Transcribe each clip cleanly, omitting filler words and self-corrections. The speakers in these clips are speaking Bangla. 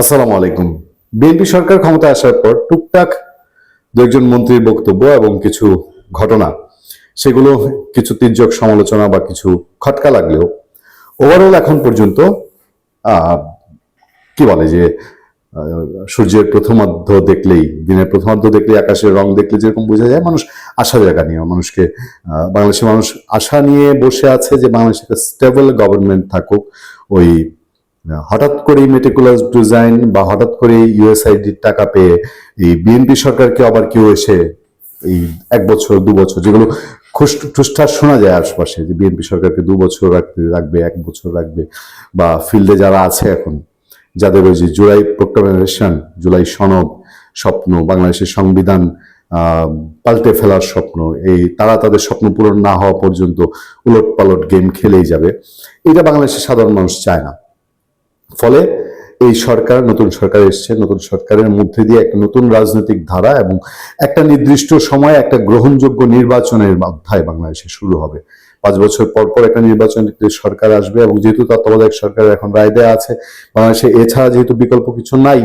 আসসালামু আলাইকুম। বিএনপি সরকার ক্ষমতায় আসার পর টুকটাক দু একজন মন্ত্রীর বক্তব্য এবং কিছু ঘটনা, সেগুলো কিছু তির্যক সমালোচনা বা কিছু খটকা লাগলেও ওভারঅল এখন পর্যন্ত আহ, কি বলে যে সূর্যের প্রথমার্ধ দেখলেই, দিনের প্রথমার্ধ দেখলেই, আকাশের রং দেখলে যেরকম বোঝা যায়, মানুষ আশা জায়গা নিয়ে মানুষকে, বাংলাদেশের মানুষ আশা নিয়ে বসে আছে যে বাংলাদেশে একটা স্টেবল গভর্নমেন্ট থাকুক। ওই হঠাৎ করে মেটিকুলাস ডিজাইন বা হঠাৎ করে ইউএসআইডির টাকা পেয়ে এই বিএনপি সরকারকে আবার কেউ এসে এই 1 বছর 2 বছর, যেগুলো ঠুসঠাস শোনা যায় আশপাশে, যে বিএনপি সরকারকে 2 বছর রাখবে, 1 বছর রাখবে, বা ফিল্ডে যারা আছে এখন, যাদের ওই যে জুলাই প্রোক্লামেশন, জুলাই সনদ স্বপ্ন, বাংলাদেশের সংবিধান পাল্টে ফেলার স্বপ্ন, এই তারা তাদের স্বপ্ন পূরণ না হওয়া পর্যন্ত উলট পালট গেম খেলেই যাবে। এটা বাংলাদেশের সাধারণ মানুষ চায় না। ফলে এই সরকার, নতুন সরকার এসছে, নতুন সরকারের মধ্যে দিয়ে একটা নতুন রাজনৈতিক ধারা এবং একটা নির্দিষ্ট সময়ে একটা গ্রহণযোগ্য নির্বাচনের অধ্যায় বাংলাদেশে শুরু হবে। 5 বছর পর পর একটা নির্বাচন সরকার আসবে, এবং যেহেতু তত্ত্বাবধায়ক সরকারের এখন রায় দেওয়া আছে বাংলাদেশে, এছাড়া যেহেতু বিকল্প কিছু নাই,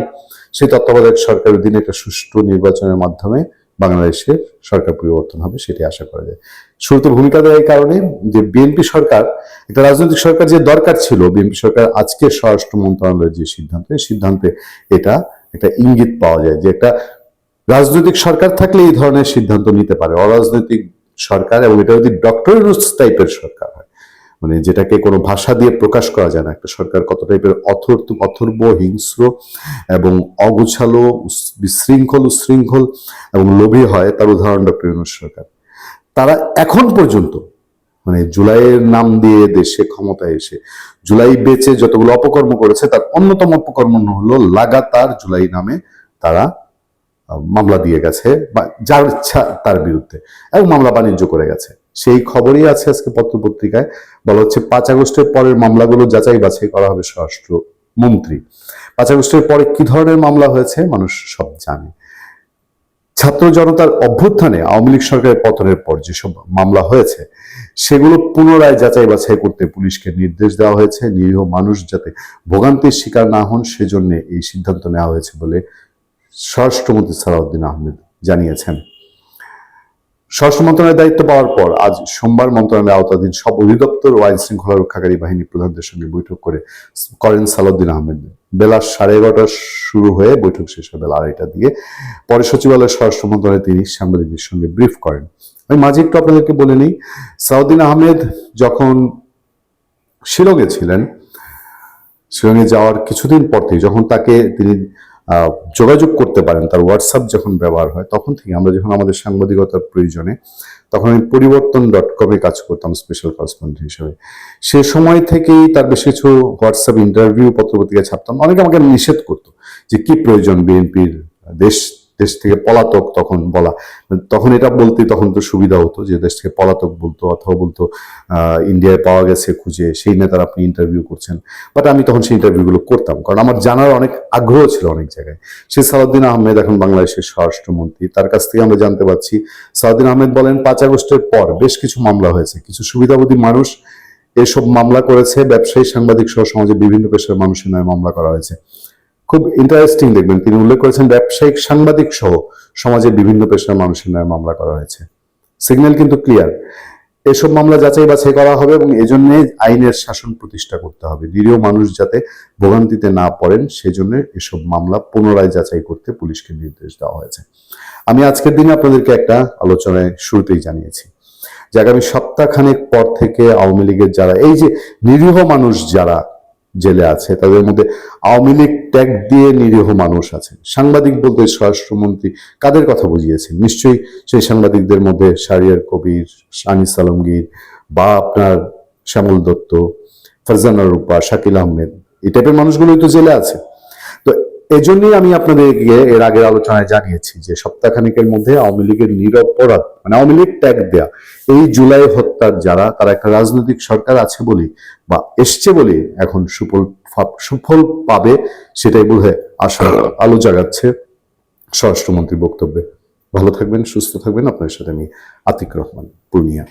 সেই তত্ত্বাবধায়ক সরকারের দিনে একটা সুষ্ঠু নির্বাচনের মাধ্যমে বাংলাদেশের সরকার পরিবর্তন হবে, সেটি আশা করা যায়। শুরুতে ভূমিকা দেয় এই কারণে যে বিএনপি সরকার, একটা রাজনৈতিক সরকার যে দরকার ছিল, বিএনপি সরকার আজকে স্বরাষ্ট্র মন্ত্রণালয়ের যে সিদ্ধান্ত, এই সিদ্ধান্তে এটা একটা ইঙ্গিত পাওয়া যায় যে একটা রাজনৈতিক সরকার থাকলে এই ধরনের সিদ্ধান্ত নিতে পারে। অরাজনৈতিক সরকার, এবং এটা যদি ডক্টর ইউনূস টাইপের সরকার হয়, মানে যেটাকে কোনো ভাষা দিয়ে প্রকাশ করা যায় না, একটা সরকার কত টাইপের অথর্ব, হিংস্র এবং অগোছালো, বিশৃঙ্খল, উশৃঙ্খল এবং লোভী হয়, তার উদাহরণ ডক্টর ইউনূস সরকার। তারা এখন পর্যন্ত, মানে জুলাইয়ের নাম দিয়ে দেশে ক্ষমতায় এসে জুলাই বেচে যতগুলো অপকর্ম করেছে, তার অন্যতম অপকর্ম হলো লাগাতার জুলাই নামে তারা মামলা দিয়ে গেছে, বা যার ইচ্ছা তার বিরুদ্ধে, এবং মামলা বাণিজ্য করে গেছে। সেই খবরই আছে আজকে পত্রপত্রিকায়, বলা হচ্ছে 5 আগস্টের পরের মামলাগুলো যাচাই বাছাই করা হবে স্বরাষ্ট্র মন্ত্রী। 5 আগস্টের পরে কি ধরনের মামলা হয়েছে মানুষ সব জানে। ছাত্র জনতার অভ্যুত্থানে আওয়ামী লীগ সরকারের পতনের পর যেসব মামলা হয়েছে, সেগুলো পুনরায় যাচাই বাছাই করতে পুলিশকে নির্দেশ দেওয়া হয়েছে। নিরীহ মানুষ যাতে ভোগান্তির শিকার না হন, সেজন্য এই সিদ্ধান্ত নেওয়া হয়েছে বলে স্বরাষ্ট্রমন্ত্রী সালাউদ্দিন আহমেদ জানিয়েছেন। স্বরাষ্ট্র মন্ত্রণালয়ের দায়িত্ব পাওয়ার পর আজ সোমবার মন্ত্রণালয়ের আওতাধীন সব অধিদপ্তর ও আইন শৃঙ্খলা রক্ষাকারী বাহিনী প্রধানদের সঙ্গে বৈঠক করেন সালাউদ্দিন আহমেদ। বেলা 11:30 শুরু হয়ে বৈঠক শেষ হয় বেলা 2:30 দিয়ে। পরে সচিবালয়ের স্বরাষ্ট্র মন্ত্রণালয়ে তিনি সাংবাদিকদের সঙ্গে ব্রিফ করেন। আমি মাঝে একটু আপনাদেরকে বলে নিই, সালাউদ্দিন আহমেদ যখন শিলংয়ে ছিলেন, শিলংয়ে যাওয়ার কিছুদিন পর থেকে যখন তিনি যোগাযোগ করতে পারেন, তার হোয়াটসঅ্যাপ যখন ব্যবহার হয়, তখন থেকে আমরা যখন আমাদের সাংবাদিকতার প্রয়োজনে, তখন আমি পরিবর্তন.com-এ কাজ করতাম স্পেশাল করেসপন্ডেন্ট হিসেবে। সে সময় থেকেই তার বেশ কিছু হোয়াটসঅ্যাপ ইন্টারভিউ পত্রপত্রিকায় ছাপতাম। অনেকে আমাকে নিষেধ করতো যে কি প্রয়োজন বিএনপির দেশ দেশ থেকে পলাতক তখন বলা, তখন এটা বলতে তখন তো সুবিধা হতো যে দেশ থেকে পলাতক বলতো, অথবা বলতো ইন্ডিয়ায় পাওয়া গেছে খুঁজে, সেই নেতার আপনি ইন্টারভিউ করছেন। বাট আমি তখন সেই ইন্টারভিউগুলো করতাম, কারণ আমার জানার অনেক আগ্রহ ছিল অনেক জায়গায়। সে সালাউদ্দিন আহমেদ এখন বাংলাদেশের স্বরাষ্ট্রমন্ত্রী, তার কাছ থেকে আমরা জানতে পারছি, সালাউদ্দিন আহমেদ বলেন 5 আগস্টের পর বেশ কিছু মামলা হয়েছে, কিছু সুবিধাভোগী মানুষ এসব মামলা করেছে, ব্যবসায়ী, সাংবাদিক সহ সমাজের বিভিন্ন পেশার মানুষের নামে মামলা করা হয়েছে। খুব ইন্টারেস্টিং দেখবেন, তিনি উল্লেখ করেছেন ব্যবসায়িক, সাংবাদিক সহ সমাজের বিভিন্ন পেশার মানুষের নামে মামলা করা হয়েছে। সিগন্যাল কিন্তু ক্লিয়ার, এসব মামলা যাচাই বাছাই করা হবে এবং এজন্য আইনের শাসন প্রতিষ্ঠা করতে হবে। নিরীহ মানুষ যাতে ভোগান্তিতে না পড়েন, সেজন্য এসব মামলা পুনরায় যাচাই করতে পুলিশকে নির্দেশ দেওয়া হয়েছে। আমি আজকের দিনে আপনাদেরকে একটা আলোচনায় শুরুতেই জানিয়েছি যে আগামী সপ্তাহখানেক পর থেকে আওয়ামী লীগের যারা, এই যে নিরীহ মানুষ যারা জেলে আছে, তাদের মধ্যে আওয়ামী লীগ ট্যাগ দিয়ে নিরীহ মানুষ আছে। সাংবাদিক বলতে স্বরাষ্ট্রমন্ত্রী কাদের কথা বুঝিয়েছেন? নিশ্চয়ই সেই সাংবাদিকদের মধ্যে শাহরিয়ার কবির, আনিস আলমগীর, বা আপনার শ্যামল দত্ত, ফারজানা রূপা, শাকিল আহমেদ, এই টাইপের মানুষগুলোই তো জেলে আছে। তো এজন্যই আমি আপনাদেরকে এর আগের আলোচনায় জানিয়েছি যে সপ্তাহখানেকের মধ্যে আওয়ামী লীগের নিরপরাধ, মানে আওয়ামী লীগ ট্যাগ দেয়া এই জুলাই হত্যার যারা, তারা একটা রাজনৈতিক সরকার আছে বলি বা এসছে বলি এখন সুফল পাবে, সেটাই বোধহয় আশা আলো জাগাচ্ছে স্বরাষ্ট্রমন্ত্রীর বক্তব্যে। ভালো থাকবেন, সুস্থ থাকবেন। আপনার সাথে আমি আতিক রহমান, পূর্ণিয়া।